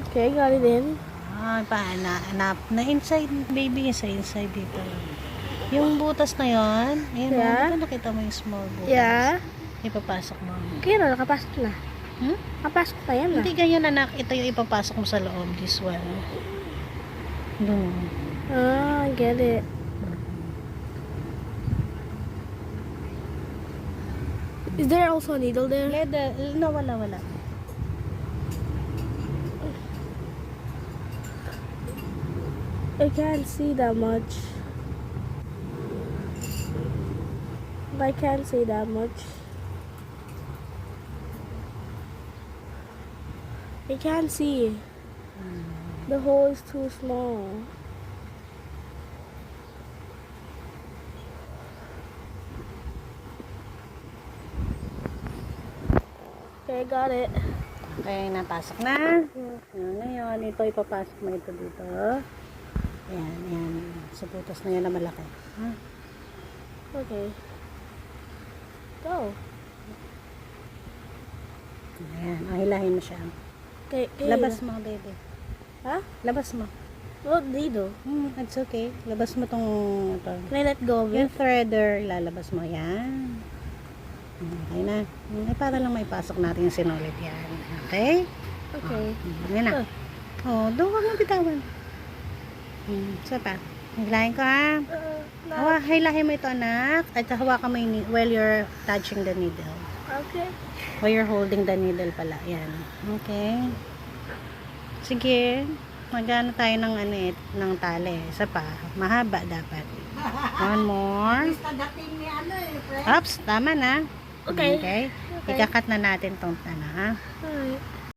Okay, got it in. Na inside, baby, inside dito. Yung butas na yon, ayun, Yeah. di ba nakita mo yung small butas? Yeah. Ipapasok mo. Okay na, nakapasok na. Hmm? Nakapasok na yan na. Hindi ganyan, anak. Ito yung ipapasok mo sa loob, this one. Doon. Ah, I get it. Is there also a needle there? Leather, no, wala. I can't see that much. I can't see that much. I can't see. The hole is too small. Okay, got it. Okay, napasok na. Ngayon, ito ipapasok mo ito dito. Ayan. Sa butas na yan na malaki. Ha? Okay. Go. Ayan, hilahin mo siya. Okay. Labas mo, baby. Huh? Labas mo. What needle? It's okay. Labas mo tong ito. Can I let go of Yung it? threader, ilalabas mo yan. Okay na. Para lang may pasok natin yung sinulid yan. Okay? Okay. Yan na. Doon wag mo bitawan. Isa pa. Hilahin ko ha. Hilahin mo ito, anak. At hawakan mo yung while you're touching the needle. Okay. While you're holding the needle pala. Yan. Okay. Sige. Magano tayo ng ng tali. Isa pa. Mahaba dapat. One more. Oops, tama na. Okay. Okay. Ikakat na natin tong ha.